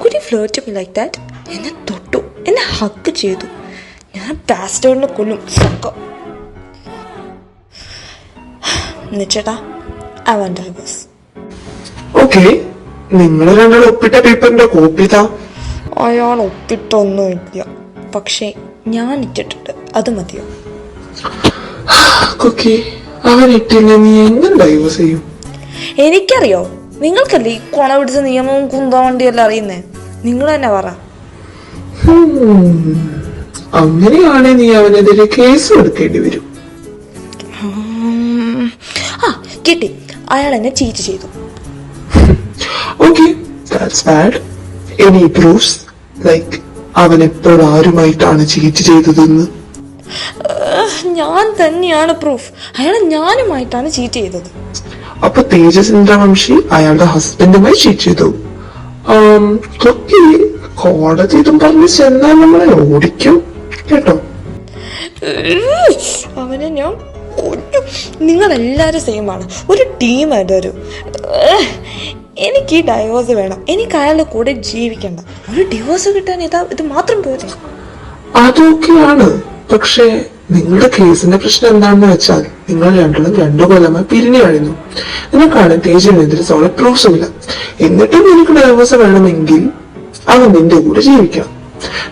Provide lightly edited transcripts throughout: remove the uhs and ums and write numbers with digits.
could he flirt me like that? എന്നെ തൊട്ടു, എന്നെ ഹഗ് ചെയ്തു. ഞാൻ ബാസ്റ്റേഡിനെ കൊല്ലും. നിച്ചേട്ടാ, I want divorce. ഓക്കെ, നിങ്ങൾ രണ്ടാളും ഒപ്പിട്ട പേപ്പറിന്റെ കോപ്പി താ. അയാൾ ഒപ്പിട്ടൊന്നുമില്ല, പക്ഷെ ഞാൻ ഇട്ടിട്ടുണ്ട്. അത് മതിയോ? കുക്കി, അവൻ ഇട്ടില്ല, നീ എങ്ങനെ ഡൈവേഴ്സ് ചെയ്യും? എനിക്കറിയോ, നിങ്ങൾക്കല്ലേ ഈ കൊണ പിടിച്ച നിയമവും കുന്തവണ്ടിയെല്ലാം അറിയുന്നേ. നിങ്ങൾ തന്നെ പറ. അങ്ങനെയാണെ നീ അവനെതിരെ കേസ് കൊടുക്കേണ്ടി വരും. കിട്ടി, അയാൾ എന്നെ ചീറ്റ് ചെയ്തു. Okay, that's bad. Any proofs? Like അവൻ എപ്പോഴും ആരുമായിട്ടാണ് ചീറ്റ് ചെയ്തതെന്ന്? ഞാൻ തന്നെയാണ് പ്രൂഫ്. അയാൾ ഞാനുമായിട്ടാണ് ചീറ്റ് ചെയ്തത്. അപ്പൊ തേജസ് ഇന്ദ്രവംശി അയാളുടെ ഹസ്ബൻഡുമായി ചീറ്റ് ചെയ്തു. കുക്കി, കോടതി ഇതും പറഞ്ഞ് ചെന്നാൽ നമ്മളെ ഓടിക്കും കേട്ടോ. അവനെ ഞാൻ കൊല്ലും. നിങ്ങളെല്ലാരും സെയിം ആണ്, ഒരു ടീമായിട്ട് വരും. എനിക്ക് ഈ ഡൈവോഴ്സ് വേണം. എനിക്ക് അയാളുടെ കൂടെ ജീവിക്കണ്ട. ഒരു ഡിവോഴ്സ് കിട്ടാൻ ഇത് മാത്രം പോരെ? അതൊക്കെയാണ്, പക്ഷേ നിങ്ങളുടെ കേസിന്റെ പ്രശ്നം എന്താണെന്ന് വെച്ചാൽ നിങ്ങൾ രണ്ടും 2 കൊല്ലമായി പിരിഞ്ഞു കഴിഞ്ഞു. നിനക്കാണ് തേജിനെതിരെ സോളിഡ് പ്രൂഫ്സും ഇല്ല. എന്നിട്ടും നിനക്ക് ഡൈവോഴ്സ് വേണമെങ്കിൽ അവൻ നിന്റെ കൂടെ ജീവിക്കാം.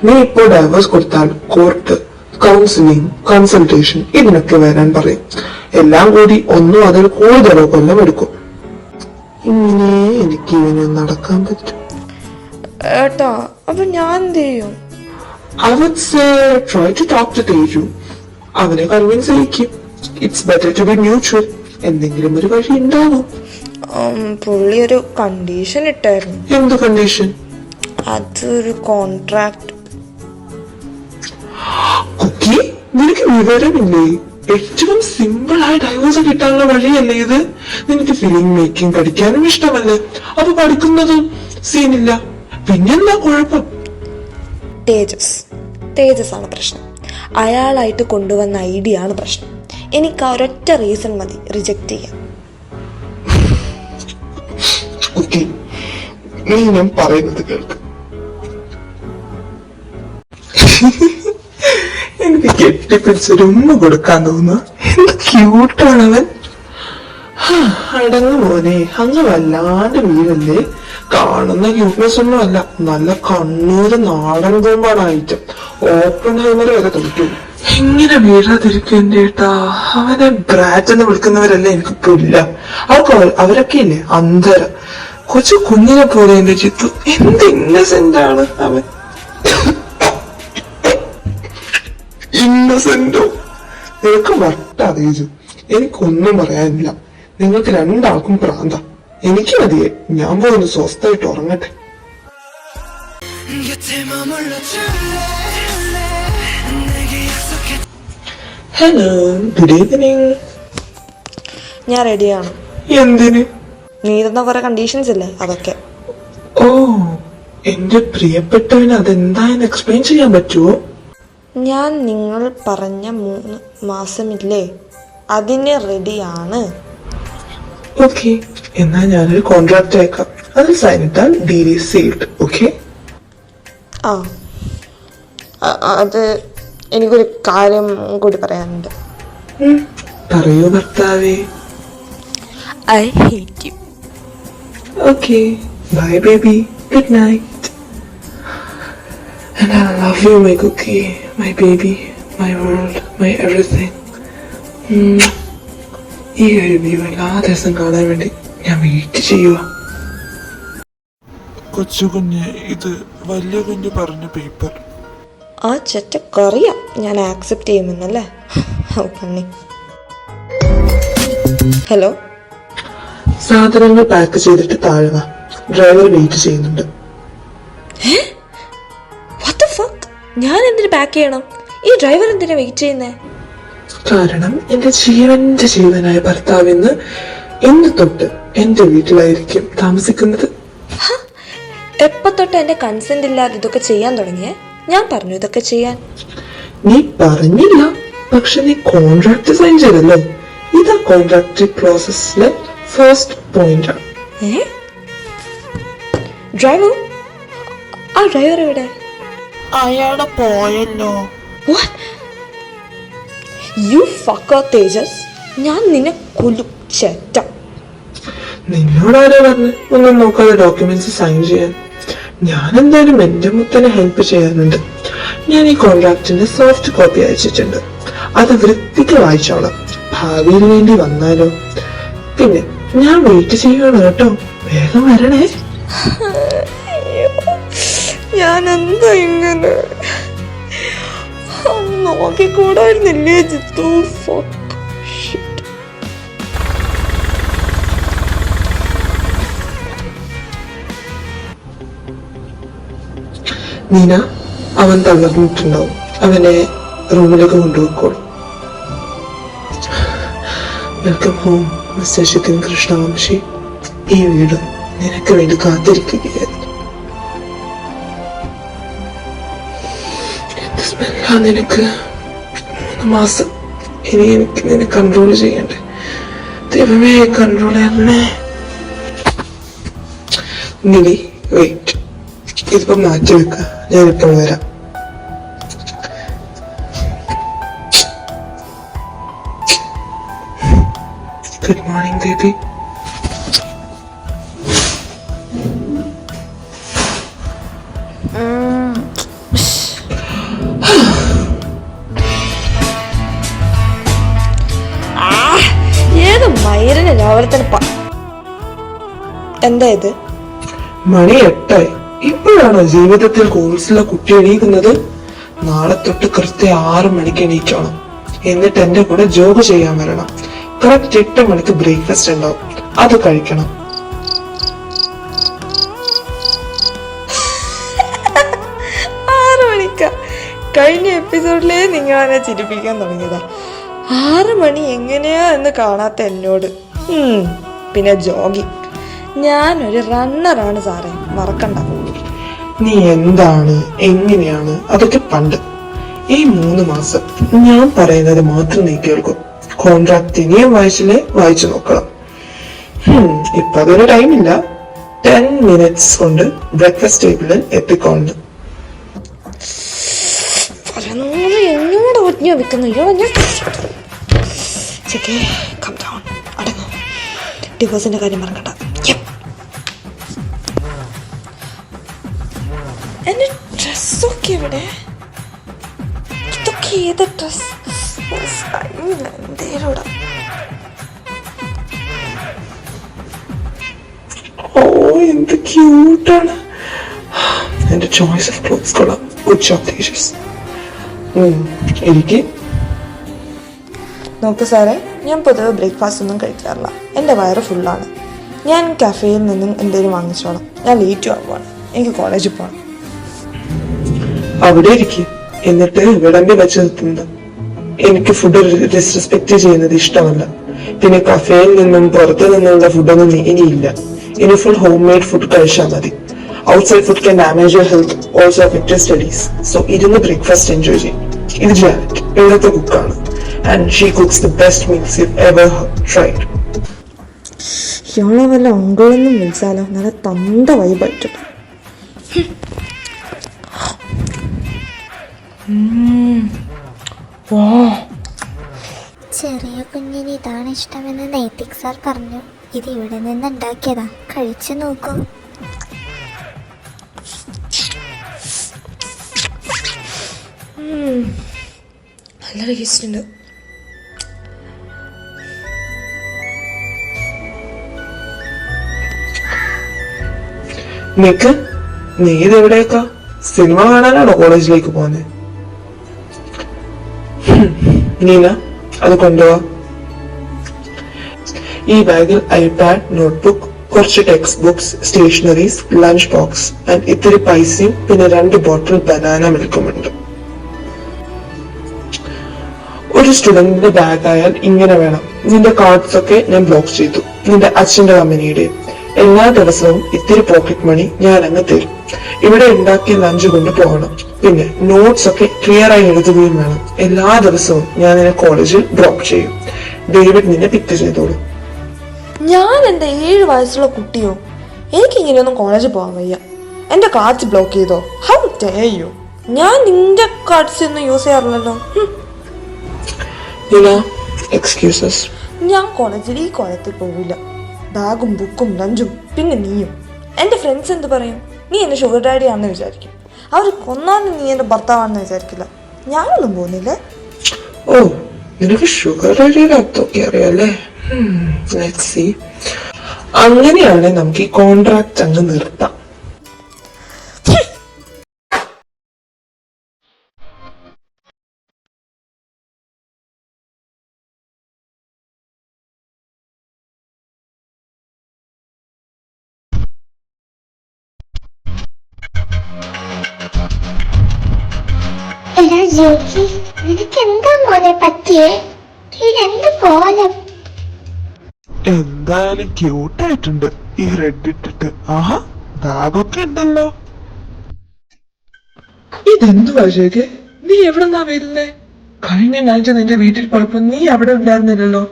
നീ ഇപ്പോൾ ഡൈവോഴ്സ് കൊടുത്താൽ കോർട്ട്, കൗൺസിലിംഗ്, കൺസൾട്ടേഷൻ ഇതിനൊക്കെ വരാൻ പറയും. എല്ലാം കൂടി 1 അതിൽ കൂടുതലോ കൊല്ലം എടുക്കും. ഇങ്ങനെ എനിക്ക് ഇവന് നടക്കാൻ പറ്റും. ഏട്ടാ, അപ്പൊ ഞാൻ എന്ത് ചെയ്യും? I would say try to talk to Teju. അവനെ കൺവിൻസ് ചെയ്യിക്കും. It's better to be mutual. എന്തെങ്കിലും ഒരു വഴി ഉണ്ടാവും. പുള്ളി ഒരു കണ്ടീഷൻ ഇട്ടായിരുന്നു. എന്ത് കണ്ടീഷൻ? അതൊരു കോൺട്രാക്ട്. കുക്കി, നിനക്ക് വിവരമില്ലേ? ഏറ്റവും സിമ്പിൾ ആയ ഡൈവോഴ്സ് കിട്ടാനുള്ള വഴിയല്ലേ ഇത്? നിനക്ക് ഫിലിം മേക്കിംഗ് പഠിക്കാനും ഇഷ്ടമല്ലേ? അപ്പൊ പഠിക്കുന്നതും സീനില്ല. പിന്നെന്താ കുഴപ്പം? തേജസ് ആണ് പ്രശ്നം. അയാളായിട്ട് കൊണ്ടുവന്ന ഐഡിയ ആണ് പ്രശ്നം. എനിക്ക് ആ ഒരൊറ്റ റീസൺ മതി റിജക്ട് ചെയ്യാൻ. നീ ഞാൻ പറയുന്നത് കേൾക്ക്. എനിക്ക് കെട്ടിപ്പിടിച്ചൊരു ഉമ്മ കൊടുക്കാൻ തോന്നുന്നു. എന്ത് ക്യൂട്ടാണ് അവൻ. അടങ്ങ് മോനെ, അങ്ങ് വല്ലാണ്ട് വീഴല്ലേ. കാണുന്ന ക്യൂട്ട്നെസ് ഒന്നും അല്ല, നല്ല കണ്ണൂര് നാടൻ തൂമ്പാണ് ഐറ്റം. ഓപ്പൺ ഹൈമർ വരെ തോറ്റു. എങ്ങനെ വീഴാതിരിക്കും എന്റെ ഏട്ടാ? അവനെ ബ്രാറ്റ് എന്ന് വിളിക്കുന്നവരല്ലേ എനിക്ക് പുല്ല. അവരൊക്കെ ഇല്ലേ അന്ധര. കൊച്ചു കുഞ്ഞിനെ പോലെ എന്റെ ചിത്തു. എന്ത് ഇന്നസെന്റ് ആണ് അവൻ. ഇന്നസെന്റോ? നിനക്ക് വട്ടാതേജു. എനിക്കൊന്നും പറയാനില്ല. നിങ്ങൾക്ക് രണ്ടാൾക്കും പ്രാന്ത. എനിക്ക് മതിയെ. ഞാൻ പോയി സ്വസ്ഥായിട്ട് ഉറങ്ങട്ടെ. Hello, good evening. ഞാൻ റെഡിയാണ്. എന്തിന്? നീ തന്ന കുറെ കണ്ടീഷൻസ് ഇല്ലേ, അതൊക്കെ. ഓ, എന്റെ പ്രിയപ്പെട്ടവന് അതെന്തായെന്ന് എക്സ്പ്ലെയിൻ ചെയ്യാൻ പറ്റുമോ? ഞാൻ നിങ്ങൾ പറഞ്ഞ 3 മാസമില്ലേ, അതിന് റെഡിയാണ്. ഓക്കെ, എന്നാ ഞാനൊരു കോൺട്രാക്ട് അയക്കാം. അതിൽ സൈൻ ഇട്ടാൽ ഡീൽ ഈസ് സീൽഡ്. ഓക്കെ? അത് എനിക്കൊരു കാര്യം കൂടി പറയാനുണ്ട്. പറയൂ ഭർത്താവേ. I hate you. Okay, bye baby, good night. And I love you, my cookie, my baby, my world, my everything. ഈ ഒരു വ്യൂ എല്ലാ ദിവസം കാണാൻ വേണ്ടി ഞാൻ വെയിറ്റ് ചെയ്യുക. കൊച്ചുകുഞ്ഞ്, ഇത് വലിയ കുഞ്ഞ് പറഞ്ഞ പേപ്പർ. ആ ചെറ്റക്കറിയാം ഞാൻ ആക്സെപ്റ്റ് ചെയ്യുമെന്നല്ലേ. പണി. ഹലോ, സാധനങ്ങൾ പാക്ക് ചെയ്തിട്ട് താഴുക. ഡ്രൈവർ വെയിറ്റ് ചെയ്യുന്നുണ്ട്. ഞാൻ എന്തിനു പാക്ക് ചെയ്യണം? ഈ ഡ്രൈവർ എന്തിനാ വെയിറ്റ് ചെയ്യുന്നേ? കാരണം എന്റെ ജീവനായ ഭർത്താവിന്ന് ഇന്ന് തൊട്ട് എന്റെ വീട്ടിലായിരിക്കും താമസിക്കുന്നത്. എപ്പോ തൊട്ട് എന്റെ കൺസെന്റ് ഇല്ലാതെ ഇതൊക്കെ ചെയ്യാൻ തുടങ്ങിയേ? ഞാൻ പറഞ്ഞു ഇതൊക്കെ ചെയ്യാൻ. നീ പറഞ്ഞില്ല, പക്ഷെ നീ കോൺട്രാക്ട് സൈൻ ചെയ്തല്ലോ. ഇതാ കോൺട്രാക്ട് പ്രോസസ്സിലെ ഫസ്റ്റ് പോയിന്റ് ആണ്. ഡ്രൈവർ, ആ ഡ്രൈവർ എവിടെ? അയാളെ പോയല്ലോ. What? You fucker തേജസ്, ഞാൻ നിന്നെ കൊല്ലും ചേട്ട. നിന്നോട് ആരാ പറഞ്ഞു ഒന്നും നോക്കാതെ ഡോക്യുമെന്റ്സ് സൈൻ ചെയ്യാൻ? ഞാൻ എന്തായാലും എന്റെ മുത്തനെ ഹെൽപ്പ് ചെയ്യാനുണ്ട്. ഞാൻ ഈ കോൺട്രാക്ടിന്റെ സോഫ്റ്റ് കോപ്പി അയച്ചിട്ടുണ്ട്. അത് വൃത്തിക്ക് വായിച്ചോളാം. ഭാവിയിൽ വേണ്ടി വന്നാലോ. പിന്നെ ഞാൻ വെയിറ്റ് ചെയ്യുകയാണ് കേട്ടോ, വേഗം വരണേ. ഞാൻ എന്താ ഇങ്ങനെ നോക്കിക്കൂടായിരുന്നില്ലേ ജിത്തു? നീന, അവൻ തളർന്നിട്ടുണ്ടാവും. അവനെ റൂമിലേക്ക് കൊണ്ടുപോയിക്കോളും. Welcome home mister Shithin Krishnavamshi. ഈ വീട് നിനക്ക് വേണ്ടി കാത്തിരിക്കുകയായിരുന്നു. നിനക്ക് 3 മാസം ഇനി എനിക്ക് നിന്നെ കൺട്രോൾ ചെയ്യണ്ടേ? ദൈവമേ, കൺട്രോൾ ചെയ്യണേ. നിലി, വെയിറ്റ്, ഇതിപ്പോ മാറ്റി വെക്ക, ഞാനിപ്പോൾ വരാം. Good morning baby. ഏത് മൈരന് രാവിലെ തന്നെ എന്താ ഇത്? മണി 8 ഇപ്പോഴാണോ ജീവിതത്തിൽ കോഴ്സിലെ കുട്ടി എണീക്കുന്നത്? നാളെ തൊട്ട് കൃത്യം 6 മണിക്ക് എണീക്കണം. എന്നിട്ട് എന്റെ കൂടെ ജോഗ് ചെയ്യാൻ വരണം. കറക്റ്റ് 8 മണിക്ക് ബ്രേക്ക്ഫാസ്റ്റ് ഉണ്ടാവും, അത് കഴിക്കണം. 6 മണിക്ക? കഴിഞ്ഞ എപ്പിസോഡിലേ നിങ്ങളെന്നെ ചിരിപ്പിക്കാൻ തുടങ്ങിയതാ. 6 മണി എങ്ങനെയാ എന്ന് കാണാത്ത എന്നോട്. പിന്നെ ജോഗിങ്. ഞാനൊരു റണ്ണറാണ് സാറേ, മറക്കണ്ട. നീ എന്താണ് എങ്ങനെയാണ് അതൊക്കെ പണ്ട്. ഈ 3 മാസം ഞാൻ പറയുന്നത് മാത്രം നീ കേൾക്കും. കോൺട്രാക്ട് ഇനിയും വായിച്ചില്ലേ, വായിച്ചു നോക്കണം. ഇപ്പൊ അതൊരു ടൈമില്ല. 10 minutes കൊണ്ട് ബ്രേക്ക്ഫാസ്റ്റ് ടേബിളിൽ എത്തിക്കോളുന്നു. എന്നോട് ഒറ്റ വെക്കുന്നു. ഡിവോഴ്സിന്റെ കാര്യം മറക്കണ്ട. എന്റെ ഡ്രസ്സൊക്കെ എവിടെ? ഇതൊക്കെ ഏത് ഡ്രസ്? എന്തേലൂടെ. ഓ, എന്ത് ക്യൂട്ടാണ്. എന്റെ ചോയ്സ് ഓഫ് ക്ലോത്ത്സ് കൊള്ളാം. Good job teachers. എനിക്ക് നോക്ക് സാറേ, ഞാൻ പൊതുവെ ബ്രേക്ക്ഫാസ്റ്റ് ഒന്നും കഴിക്കാറില്ല. എൻ്റെ വയറ് ഫുള്ളാണ്. ഞാൻ കഫേയിൽ നിന്നും എന്തെങ്കിലും വാങ്ങിച്ചോളാം. ഞാൻ ലേറ്റ് ആവുകയാണ്, എനിക്ക് കോളേജിൽ പോകണം. അവിടെ ഇരിക്കും, എന്നിട്ട് വിളമ്പി വെച്ച് നിർത്തുന്നത്. എനിക്ക് ഫുഡ് ഡിസ്റെസ്പെക്ട് ചെയ്യുന്നത് ഇഷ്ടമല്ല. പിന്നെ കഫേയിൽ നിന്നും പുറത്തു നിന്നുള്ള ഫുഡൊന്നും ഇനിയില്ല. ഇനി ഫുൾ ഹോം മെയ്ഡ് ഫുഡ് കഴിച്ചാൽ മതി. Outside food can damage your health, also affect your studies. So ഇരുന്ന് ബ്രേക്ക്ഫാസ്റ്റ് എൻജോയ് ചെയ്യും. ഇത് ജാനറ്റ്, ഇവിടുത്തെ കുക്കാണ്. And she cooks the best meals you've ever tried. ഇയാളെ വല്ല അങ്കിളൊന്നും വിളിച്ചാലോ, നല്ല തന്ത വൈബായിട്ട്. ചെറിയ കുഞ്ഞിന് ഇതാണ് ഇഷ്ടമെന്ന് നൈതിക് സാർ പറഞ്ഞു. ഇത് ഇവിടെ നിന്ന് ഉണ്ടാക്കിയതാ, കഴിച്ചു നോക്കൂ. നല്ല ടേസ്റ്റ് ഉണ്ട്. നിക്ക്, നീ ഇത് എവിടേക്കാ? സിനിമ കാണാനാണോ കോളേജിലേക്ക് പോകുന്നത്? നീന, അത് കൊണ്ടുപോവാ. ഈ ബാഗിൽ ഐപാഡ്, നോട്ട്ബുക്ക്, കുറച്ച് text books, stationeries, lunch box and ഇത്തിരി പൈസയും പിന്നെ 2 ബോട്ടിൽ ബനാന മിൽക്കുമുണ്ട്. ഒരു സ്റ്റുഡന്റിന്റെ ബാഗ് ആയാൽ ഇങ്ങനെ വേണം. നിന്റെ കാർഡ്സ് ഒക്കെ ഞാൻ ബ്ലോക്ക് ചെയ്തു, നിന്റെ അച്ഛന്റെ കമ്പനിയുടെയും. എല്ലാ ദിവസവും ഇത്തിരി പോക്കറ്റ് മണി ഞാൻ അങ്ങ് തരും. ഇവിടെ ഉണ്ടാക്കിയ ലഞ്ച് കൊണ്ട് പോകണം. പിന്നെ നോട്ട്സ് ഒക്കെ ക്ലിയർ ആയി എഴുതുകയും വേണം. എല്ലാ ദിവസവും ഞാൻ നിന്നെ കോളേജിൽ ഡ്രോപ്പ് ചെയ്യും. ഡേവിഡ് നിന്നെ പിക്ക് ചെയ്തോളൂ. ഞാൻ എൻ്റെ 7 വയസ്സുള്ള കുട്ടിയോ? എനിക്ക് ഇങ്ങനെയൊന്നും കോളേജിൽ പോകാൻ വയ്യ. എൻ്റെ കാർഡ്സ് ബ്ലോക്ക് ചെയ്തോ? How dare you? ഞാൻ നിന്റെ കാർഡ്സ് ഒന്നും യൂസ് ചെയ്യാറില്ലല്ലോ. എക്സ്ക്യൂസസ്. ഞാൻ കോളേജിൽ ഈ കോലത്തിൽ പോവില്ല. ബാഗും ബുക്കും ലഞ്ചും പിന്നെ നീയും. എൻ്റെ ഫ്രണ്ട്സ് എന്ത് പറയും? നീ എൻ്റെ ഷുഗർ ഡാഡി ആണെന്ന് വിചാരിക്കും. അവർ കൊന്നാലും നീ എൻ്റെ ഭർത്താവാണെന്ന് വിചാരിക്കില്ല. ഞാനൊന്നും പോകുന്നില്ലേ. ഓ, നിനക്ക് ഷുഗർ ഡാഡിയുടെ അർത്ഥമൊക്കെ അറിയാല്ലേ? Let's see. അങ്ങനെയാണെങ്കിൽ നമുക്ക് ഈ കോൺട്രാക്ട് അങ്ങ് നിർത്താം. എടാ ജോക്കി, നിനക്ക് എന്താ മോനെ പറ്റിയേ? ഇതെന്ത് കോലം? എന്തായാലും ക്യൂട്ടായിട്ടുണ്ട് ഈ റെഡ് ഇട്ടിട്ട്. ആഹാ, ബാഗൊക്കെ ഉണ്ടല്ലോ. ഇതെന്തുവാ ശേഖേ? നീ എവിടെന്നാ വരുന്നേ? കഴിഞ്ഞ ആഴ്ച നിന്റെ വീട്ടിൽ പോയപ്പോ നീ അവിടെ ഉണ്ടായിരുന്നില്ലല്ലോ.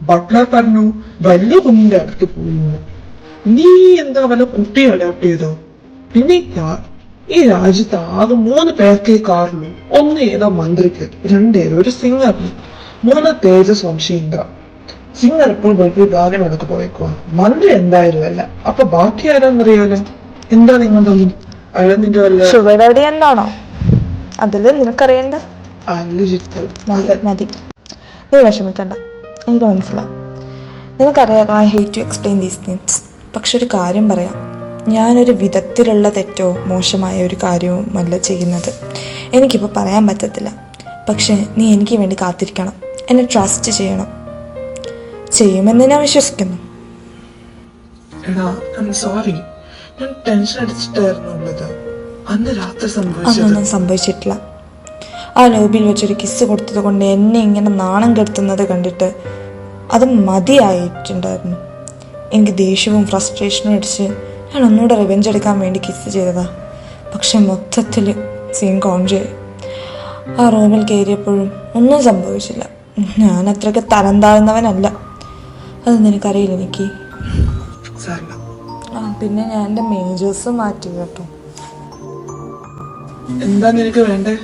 ബട്ട്ലർ പറഞ്ഞു വലിയ കുഞ്ഞിന്റെ അടുത്ത് പോയിരുന്നു. നീ എന്താ വല്ല കുട്ടി അഡാപ്റ്റ് ചെയ്തോ? പിന്നെ ഈ രാജ്യത്ത് ആകെ 3 പേർക്കേ കാറുള്ളൂ. ഒന്ന് ഏതോ മന്ത്രിക്ക്, 2 ഒരു സിംഗറിന്, 3 തേജസ് വംശീന്ദ്ര. സിംഗർ ഇപ്പോൾ വീട്ടിൽ ഗാനം എടുത്ത് പോയേക്കുവാ. മന്ത്രി എന്തായാലും അല്ല. അപ്പൊ ബാക്കി ആരാന്നറിയാലോ? എന്താ നിങ്ങളുടെ അയാൾ നിന്റെ വല്ല ഷുഗർ ഡാഡി എന്താണോ? അതില് നിനക്കറിയണ്ട. മതി, നീ വിഷമിക്കണ്ട. എനിക്ക് മനസ്സിലാവും. നിനക്കറിയാം I hate to explain these things. പക്ഷെ ഒരു കാര്യം പറയാം, ഞാനൊരു വിധത്തിലുള്ള തെറ്റോ മോശമായ ഒരു കാര്യവുമല്ല ചെയ്യുന്നത്. എനിക്കിപ്പോൾ പറയാൻ പറ്റത്തില്ല. പക്ഷെ നീ എനിക്ക് വേണ്ടി കാത്തിരിക്കണം. എന്നെ ട്രസ്റ്റ് ചെയ്യണം. ചെയ്യുമെന്ന് ഞാൻ വിശ്വസിക്കുന്നു. സോറി, ഞാൻ ടെൻഷൻ അടിച്ചിട്ടായിരുന്നു ഉള്ളത്. അന്ന് രാത്രി അതൊന്നും സംഭവിച്ചിട്ടില്ല. ആ ലോബിയിൽ വെച്ചൊരു കിസ് കൊടുത്തത് കൊണ്ട് എന്നെ ഇങ്ങനെ നാണം കെടുത്തുന്നത് കണ്ടിട്ട് അത് മതിയായിട്ടുണ്ടായിരുന്നു. എനിക്ക് ദേഷ്യവും ഫ്രസ്ട്രേഷനും അടിച്ച് ഞാൻ ഒന്നുകൂടെ റിവെഞ്ച് എടുക്കാൻ വേണ്ടി കിസ് ചെയ്തതാ. പക്ഷെ മൊത്തത്തിൽ സീൻ കോൺജായി. ആ റൂമിൽ കയറിയപ്പോഴും ഒന്നും സംഭവിച്ചില്ല. ഞാൻ അത്രയ്ക്ക് തരം താഴ്ന്നവനല്ല. അത് നിനക്കറിയില്ല എനിക്ക്. പിന്നെ ഞാൻ എൻ്റെ മേജേഴ്സ് മാറ്റി കേട്ടോ. എന്താ നിനക്ക് വേണ്ടേ?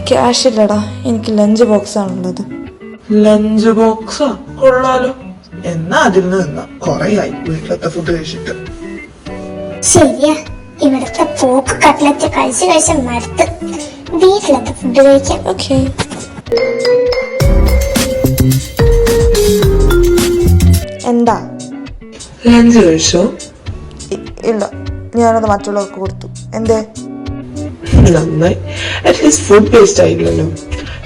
ക്യാഷ് ഇല്ലടാ, എനിക്ക് ലഞ്ച് ബോക്സ് ആണുള്ളത്. ലഞ്ച് ബോക്സാ? കൊള്ളാലോ. എന്നാ അതിൽ നിന്ന് കൊറേയായി വീട്ടിലത്തെ ഫുഡ് കഴിച്ചിട്ട്. ശരിയാ, ഇവിടുത്തെ പോക്ക് കട്ട്ലറ്റ് കഴിച്ച് മടുത്ത്. വീട്ടിലത്തെ ഫുഡ് കഴിക്കാം. ഓക്കെ. എന്താ? ലഞ്ച് കഴിച്ചോ? ഇല്ല, ഞാനത് മറ്റുള്ളവർക്ക് കൊടുത്തു. എന്തേ? നന്നായി. അറ്റ്ലീസ്റ്റ് ഫുഡ് വേസ്റ്റ് ആയില്ലല്ലോ.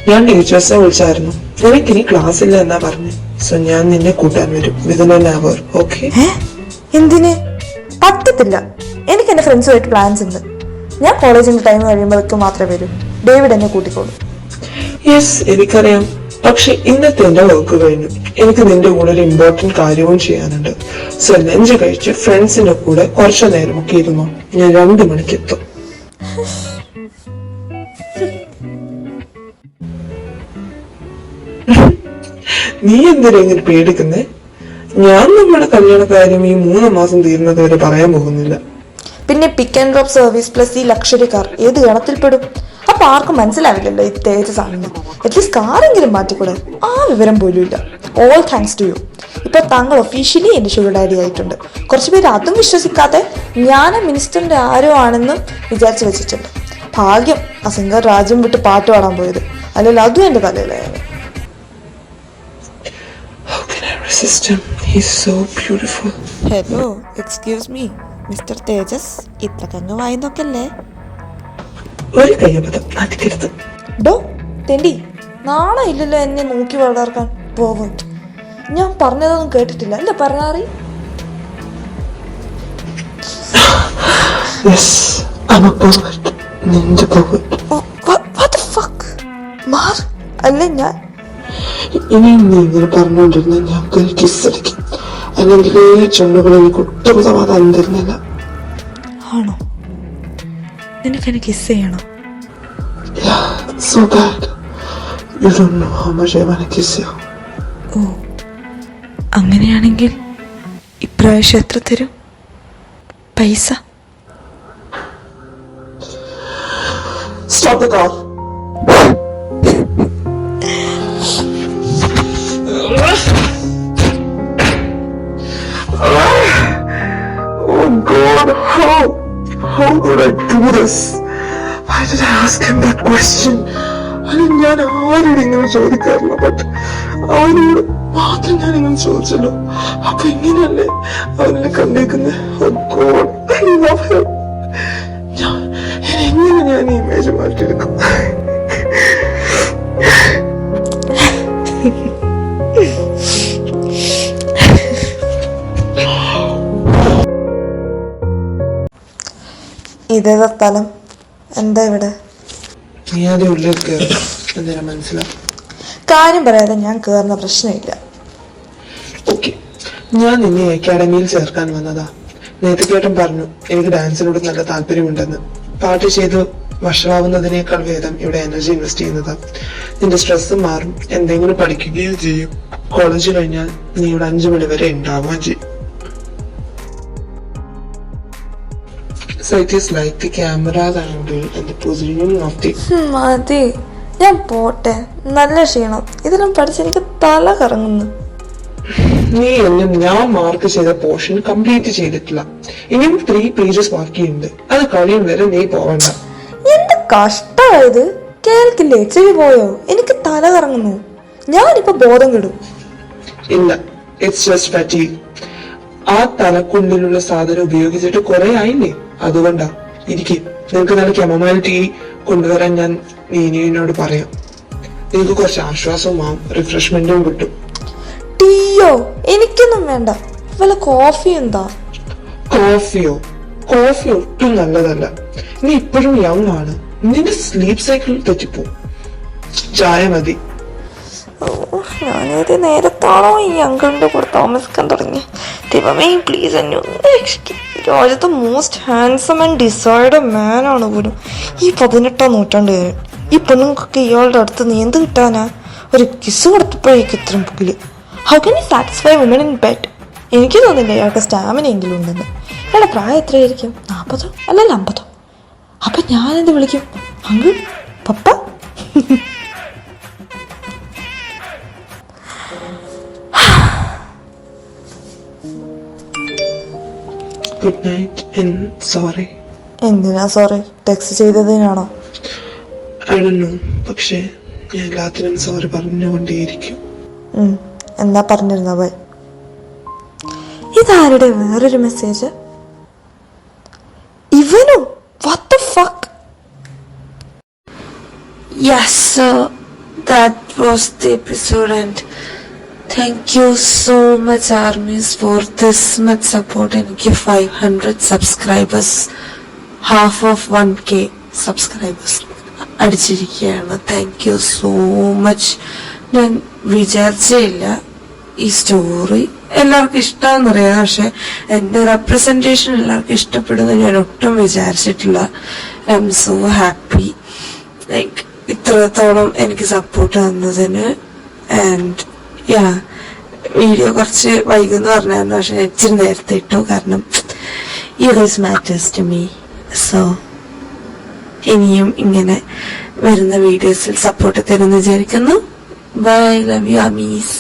ഞാൻ ടീച്ചേഴ്സിനെ വിളിച്ചായിരുന്നു. എനിക്കിനി ക്ലാസ് ഇല്ല എന്നാ പറഞ്ഞു. സോ ഞാൻ നിന്നെ കൂട്ടാൻ വരും വിതിൻ ആൻ അവർ. ഓക്കെ? എന്തിന്? പറ്റത്തില്ല. എനിക്ക് എന്റെ ഫ്രണ്ട്സുമായിട്ട് പ്ലാൻസ് ഉണ്ട്. ഞാൻ കോളേജിന്റെ ടൈം കഴിയുമ്പോഴേക്കും മാത്രമേ വരൂ. ഡേവിഡ് എന്നെ കൂട്ടിക്കോളൂ. യെസ്, എനിക്കറിയാം. പക്ഷെ ഇന്നത്തെ എന്റെ വർക്ക് കഴിഞ്ഞു. എനിക്ക് നിന്റെ കൂടെ ഒരു ഇമ്പോർട്ടന്റ് കാര്യവും ചെയ്യാനുണ്ട്. സോ ലഞ്ച് കഴിച്ച് ഫ്രണ്ട്സിന്റെ കൂടെ കുറച്ചു നേരമൊക്കെ ഇരുന്നു. ഞാൻ 2 മണിക്ക് എത്തും. നീ എന്തിനാ ഇങ്ങനെ പേടിക്കുന്നേ? ഞാൻ നമ്മുടെ കല്യാണ കാര്യം ഈ 3 മാസം തീരുന്നത് വരെ പറയാൻ പോകുന്നില്ല. പിന്നെ pick and drop service plus ഈ ലക്ഷറി കാർ ഏത് ഗണത്തിൽപ്പെടും? അപ്പൊ ആർക്കും മനസ്സിലാവില്ലല്ലോ ഈ തേജസ് ആണെന്ന്. അറ്റ്ലീസ്റ്റ് കാറെങ്കിലും മാറ്റിക്കൂടെ? ആ വിവരം പോലും ഇല്ല. All thanks to you. ഇപ്പൊ താങ്കൾ ഒഫീഷ്യലി എന്റെ ഷുഗർ ഡാഡി ആയിട്ടുണ്ട്. കുറച്ചുപേര് അതും വിശ്വസിക്കാതെ ഞാൻ മിനിസ്റ്ററിന്റെ ആരോ ആണെന്നും വിചാരിച്ചു വെച്ചിട്ടുണ്ട്. ഭാഗ്യം ആ സിംഗർ രാജ്യം വിട്ട് പാട്ട് പാടാൻ പോയത്. അല്ലെങ്കിൽ അതും എന്റെ തലയിലായിരുന്നു. ഹലോ, എക്സ്ക്യൂസ് മീ മിസ്റ്റർ തേജസ്, ഇത്ര കങ്ങ് വായിന്നൊക്കല്ലേ? ഒരു കയ്യബദ്ധം നാട്ടിക്കരുത്. ഡോ തെണ്ടി, നാളെ ഇല്ലല്ലോ എന്നെ നോക്കി വളർക്കാൻ പോവും. ഞാൻ പറഞ്ഞതൊന്നും കേട്ടിട്ടില്ല അല്ലേ പറഞ്ഞാറി? അല്ലേ ഞാൻ ഇനി നീ ഇങ്ങനെ പറഞ്ഞുകൊണ്ടിരുന്ന ഞാൻ കിസ് അടിക്കും. അല്ലെങ്കിൽ ഈ ചുണ്ടുകൾ എനിക്ക് ഒട്ടും സമാധാനം തരുന്നില്ല. ആണോ? നിനക്കെന്നെ കിസ് ചെയ്യണം? So bad. You don't know how much I want to kiss you. ഓ, അങ്ങനെയാണെങ്കിൽ ഇപ്രാവശ്യം എത്ര തരും? പൈസ Stop the car. Oh God, how could I do this? Why did I ask him that question? ഞാൻ ആരോട് ഇങ്ങനെ ചോദിക്കാറില്ല, ബട്ട് അവനോട് മാത്രം ഞാൻ ഇങ്ങനെ ചോദിച്ചല്ലോ. അപ്പൊ ഇങ്ങനെയല്ലേ അവനെ കണ്ടേക്കുന്നത്? Oh God, I love him. എങ്ങനെ ഞാൻ ഈ ഇമേജ് മാറ്റിയെടുക്കും? ഇതേതാ സ്ഥലം? എന്താ ഇവിടെ? നീ ആദ്യം ഉള്ളിൽ കയറി എന്തിനാ മനസ്സിലാവും. കാര്യം പറയാതെ ഞാൻ കേറുന്ന പ്രശ്നമില്ല. ഓക്കെ, ഞാൻ നിന്നെ അക്കാഡമിയിൽ ചേർക്കാൻ വന്നതാ. നേതൃക്കേട്ടൻ പറഞ്ഞു എനിക്ക് ഡാൻസിനോട് നല്ല താല്പര്യമുണ്ടെന്ന്. പാട്ട് ചെയ്ത് വഷളാവുന്നതിനേക്കാൾ ഭേദം ഇവിടെ എനർജി ഇൻവെസ്റ്റ് ചെയ്യുന്നതാ. നിന്റെ സ്ട്രെസ് മാറും, എന്തെങ്കിലും പഠിക്കുകയും ചെയ്യും. കോളേജ് കഴിഞ്ഞാൽ നീ ഇവിടെ 5 മണി വരെ ഉണ്ടാവുകയും ചെയ്യും. So it is like the camera's angle and the positioning of the... മതി, ഞാൻ പോട്ടെ. നല്ല ക്ഷീണം. ഇതെല്ലാം പഠിച്ച് എനിക്ക് തല കറങ്ങുന്നു. നീ എല്ലാം ഞാൻ മാർക്ക് ചെയ്ത പോർഷൻ കംപ്ലീറ്റ് ചെയ്തിട്ടില്ല. ഇനിയും 3 പേജസ് ബാക്കിയുണ്ട്. അത് കഴിയും വരെ നീ പോവണ്ട. എന്ത് കഷ്ടമായത്. കേൾക്കില്ലേ? ചെവി പോയോ? എനിക്ക് തല കറങ്ങുന്നു. ഞാനിപ്പോ ബോധം കെടും. ഇല്ല, ഇറ്റ്സ് ജസ്റ്റ് ഫാറ്റീഗ്. ആ തലക്കുള്ളിലുള്ള സാധനം ഉപയോഗിച്ചിട്ട് കുറെ ആയില്ലേ, അതുകൊണ്ടാ. ഇരിക്കും, നിനക്ക് നല്ല കെമമൈൽ ടീ കൊണ്ടുവരാൻ ഞാൻ നീനോട് പറയാം. നിനക്ക് കുറച്ച് ആശ്വാസവും റിഫ്രഷ്മെന്റും കിട്ടും. ടീയോ? എനിക്കൊന്നും വേണ്ട. വല്ല കോഫി എന്താ? കോഫി ഒട്ടും നല്ലതല്ല. നീ ഇപ്പോഴും യങ് ആണ്. നിന്റെ സ്ലീപ്പ് സൈക്കിൾ തെറ്റിപ്പോ. ചായ മതി. ഞാനേത് നേരത്താണോ ഈ അങ്കിളിന്റെ കൂടെ താമസിക്കാൻ തുടങ്ങി? ദൈവമേ, പ്ലീസ് എന്നെ ഒന്ന് രക്ഷിക്കും. രാജ്യത്തെ മോസ്റ്റ് ഹാൻസം ആൻഡ് ഡിസൈർഡ് മാൻ ആണ് പോലും ഈ 18ാം നൂറ്റാണ്ടുകാരൻ. ഈ പെണ്ണുങ്ങൾക്കൊക്കെ ഇയാളുടെ അടുത്ത് നീ എന്ത് കിട്ടാനാ? ഒരു കിസ് കൊടുത്തപ്പോഴേക്ക് ഇത്രയും പുകില്. How can you satisfy woman in bed? എനിക്ക് തോന്നില്ല ഇയാൾക്ക് സ്റ്റാമിന എങ്കിലും ഉണ്ടെന്ന്. ഇയാളുടെ പ്രായം എത്രയായിരിക്കും? 40 അല്ലല്ല 50. അപ്പൊ ഞാൻ എന്ത് വിളിക്കും? Uncle, papa? Good night and sorry. എന്തിനാ സോറി? ടെക്സ്റ്റ് ചെയ്തതിനാണോ? ഐ ഡോണ്ട് നോ, പക്ഷേ ഞാൻ എല്ലാത്തിനും സോറി പറഞ്ഞുകൊണ്ടേയിരിക്കും. എന്നാ പറഞ്ഞിരുന്ന ബൈ. ഇതാരുടെ വേറൊരു മെസ്സേജ്? ഇവനോ? What the fuck? Yes sir, that was the episode and thank you so much armies for this much support. എനിക്ക് 500 subscribers, half of 1K subscribers അടിച്ചിരിക്കുകയാണ്. Thank you so much. ഞാൻ വിചാരിച്ചില്ല ഈ സ്റ്റോറി എല്ലാവർക്കും ഇഷ്ടമാണെന്നറിയാം, പക്ഷെ എന്റെ റെപ്രസെന്റേഷൻ എല്ലാവർക്കും ഇഷ്ടപ്പെടുന്നത് ഞാൻ ഒട്ടും വിചാരിച്ചിട്ടില്ല. I'm so happy, like ഇത്രത്തോളം എനിക്ക് സപ്പോർട്ട് തന്നതിന്. ആൻഡ് വീഡിയോ കുറച്ച് വൈകുന്നു പറഞ്ഞായിരുന്നു, പക്ഷെ ഇച്ചിരി നേരത്തെ ഇട്ടു, കാരണം you guys matters to me. So ഇനിയും ഇങ്ങനെ വരുന്ന വീഡിയോസിൽ സപ്പോർട്ട് തരുമെന്ന് വിചാരിക്കുന്നു. Bye, love you അമീസ്.